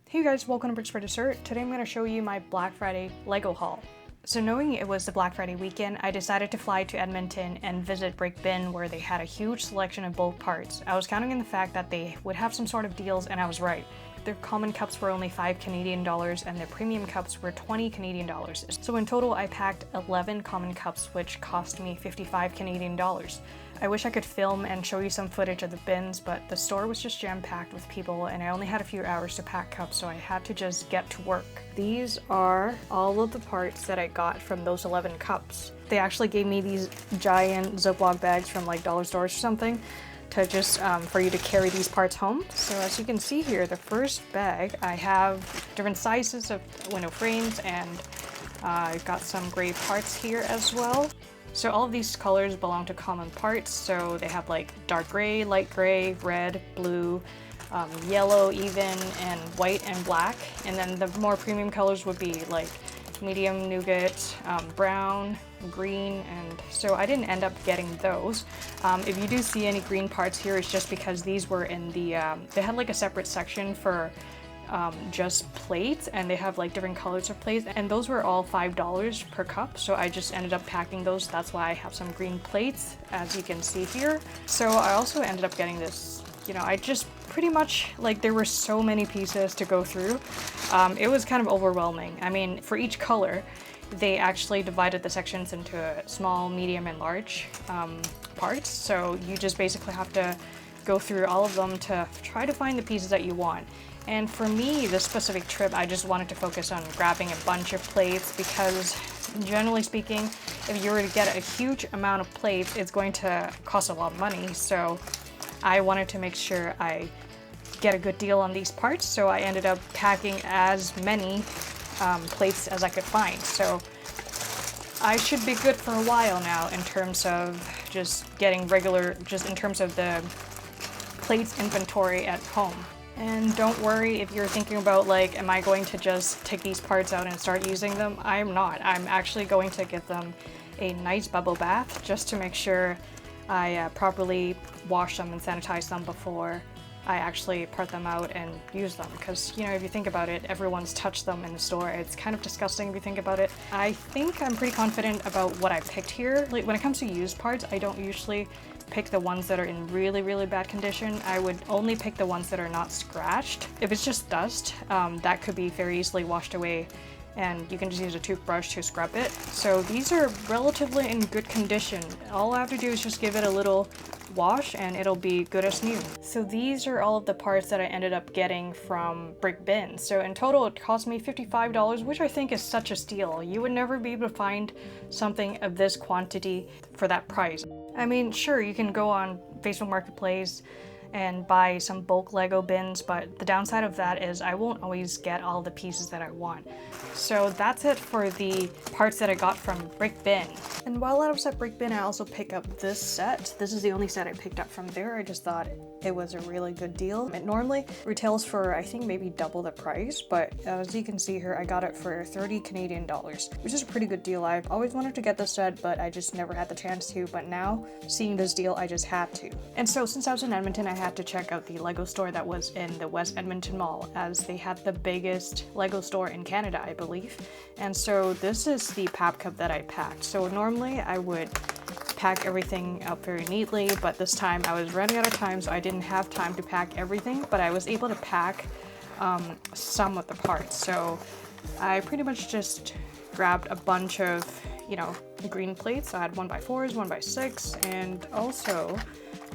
Hey guys, welcome to Bricks for Dessert. Today I'm going to show you my Black Friday Lego haul. So knowing it was the Black Friday weekend, I decided to fly to Edmonton and visit Brick Bin where they had a huge selection of bulk parts. I was counting on the fact that they would have some sort of deals and I was right. Their common cups were only $5 Canadian and their premium cups were $20 Canadian. So in total I packed 11 common cups which cost me $55 Canadian. I wish I could film and show you some footage of the bins, but the store was just jam-packed with people and I only had a few hours to pack cups, so I had to just get to work. These are all of the parts that I got from those 11 cups. They actually gave me these giant Ziploc bags from like dollar stores or something to just for you to carry these parts home. So as you can see here, the first bag, I have different sizes of window frames and I've got some gray parts here as well. So all of these colors belong to common parts, so they have like dark gray, light gray, red, blue, yellow even, and white and black. And then the more premium colors would be like medium nougat, brown, green, and so I didn't end up getting those. If you do see any green parts here, it's just because these were in the, they had like a separate section for just plates, and they have like different colors of plates, and those were all $5 per cup, so I just ended up packing those. That's why I have some green plates, as you can see here. So I also ended up getting this, I just pretty much, like, there were so many pieces to go through. It was kind of overwhelming. I mean, for each color, they actually divided the sections into small, medium, and large parts, so you just basically have to go through all of them to try to find the pieces that you want. And for me, this specific trip, I just wanted to focus on grabbing a bunch of plates because, generally speaking, if you were to get a huge amount of plates, it's going to cost a lot of money. So I wanted to make sure I get a good deal on these parts, so I ended up packing as many plates as I could find. So I should be good for a while now in terms of just getting just in terms of the plates inventory at home. And don't worry if you're thinking about like, am I going to just take these parts out and start using them? I'm not. I'm actually going to give them a nice bubble bath just to make sure I properly wash them and sanitize them before I actually part them out and use them. Because, if you think about it, everyone's touched them in the store. It's kind of disgusting if you think about it. I think I'm pretty confident about what I picked here. Like, when it comes to used parts, I don't usually pick the ones that are in really, really bad condition. I would only pick the ones that are not scratched. If it's just dust, that could be very easily washed away and you can just use a toothbrush to scrub it. So these are relatively in good condition. All I have to do is just give it a little wash and it'll be good as new. So these are all of the parts that I ended up getting from Brick Bin. So in total it cost me $55, which I think is such a steal. You would never be able to find something of this quantity for that price. I mean, sure, you can go on Facebook Marketplace and buy some bulk Lego bins, but the downside of that is I won't always get all the pieces that I want. So that's it for the parts that I got from Brick Bin. And while I was at Brick Bin, I also picked up this set. This is the only set I picked up from there. I just thought it was a really good deal. It normally retails for, I think, maybe double the price, but as you can see here, I got it for $30 Canadian, which is a pretty good deal. I've always wanted to get this set, but I just never had the chance to, but now, seeing this deal, I just had to. And so since I was in Edmonton, I had to check out the Lego store that was in the West Edmonton Mall, as they had the biggest Lego store in Canada, I believe. And so this is the pap cup that I packed. So normally I would pack everything up very neatly, but this time I was running out of time, so I didn't have time to pack everything, but I was able to pack some of the parts. So I pretty much just grabbed a bunch of, green plates. I had 1x4s, 1x6, and also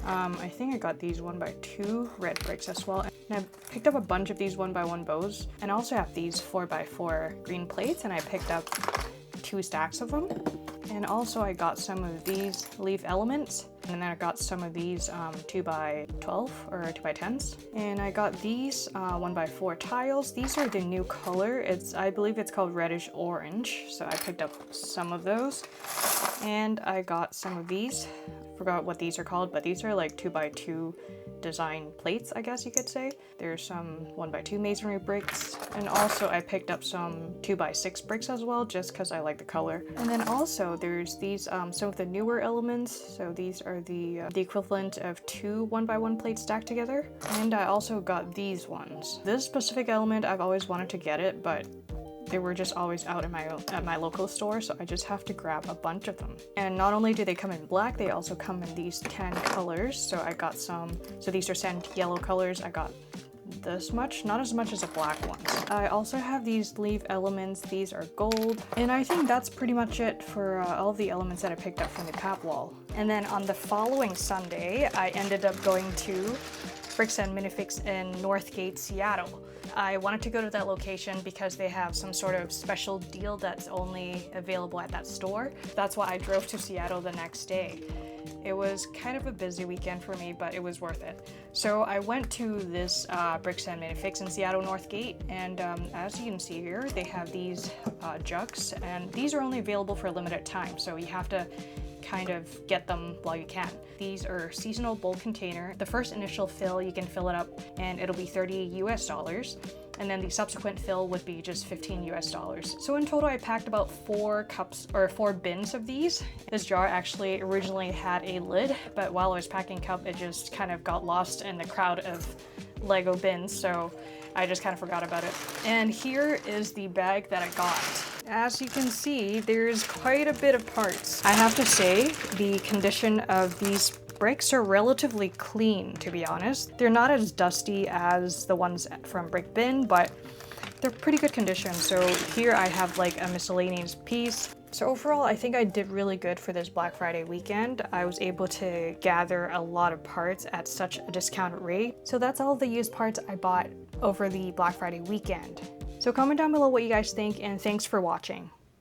I think I got these 1x2 red bricks as well. And I picked up a bunch of these 1x1 bows, and I also have these 4x4 green plates, and I picked up 2 stacks of them. And also I got some of these leaf elements, and then I got some of these 2x12 or 2x10s. And I got these 1x4 tiles. These are the new color. I believe it's called reddish orange. So I picked up some of those. And I got some of these. I forgot what these are called, but these are like 2x2 design plates, I guess you could say. There's some 1x2 masonry bricks, and also I picked up some 2x6 bricks as well, just because I like the color. And then also there's these some of the newer elements. So these are the equivalent of 2 1x1 plates stacked together. And I also got these ones. This specific element, I've always wanted to get it, but they were just always out at my local store, so I just have to grab a bunch of them. And not only do they come in black, they also come in these 10 colors. So I got some, so these are sand yellow colors. I got this much, not as much as the black ones. I also have these leaf elements. These are gold. And I think that's pretty much it for all of the elements that I picked up from the pap wall. And then on the following Sunday, I ended up going to Bricks and Minifigs in Northgate, Seattle. I wanted to go to that location because they have some sort of special deal that's only available at that store. That's why I drove to Seattle the next day. It was kind of a busy weekend for me, but it was worth it. So I went to this Bricks and Minifigs in Seattle Northgate, and as you can see here, they have these jugs, and these are only available for a limited time, so you have to kind of get them while you can. These are seasonal bulk container. The first initial fill, you can fill it up and it'll be $30 US, and then the subsequent fill would be just $15 US. So in total, I packed about 4 cups or 4 bins of these. This jar actually originally had a lid, but while I was packing up, it just kind of got lost in the crowd of Lego bins, so I just kind of forgot about it. And here is the bag that I got. As you can see, there's quite a bit of parts. I have to say, the condition of these bricks are relatively clean, to be honest. They're not as dusty as the ones from Brick Bin, but they're pretty good condition. So here I have like a miscellaneous piece. So overall, I think I did really good for this Black Friday weekend. I was able to gather a lot of parts at such a discounted rate. So that's all the used parts I bought over the Black Friday weekend. So comment down below what you guys think, and thanks for watching.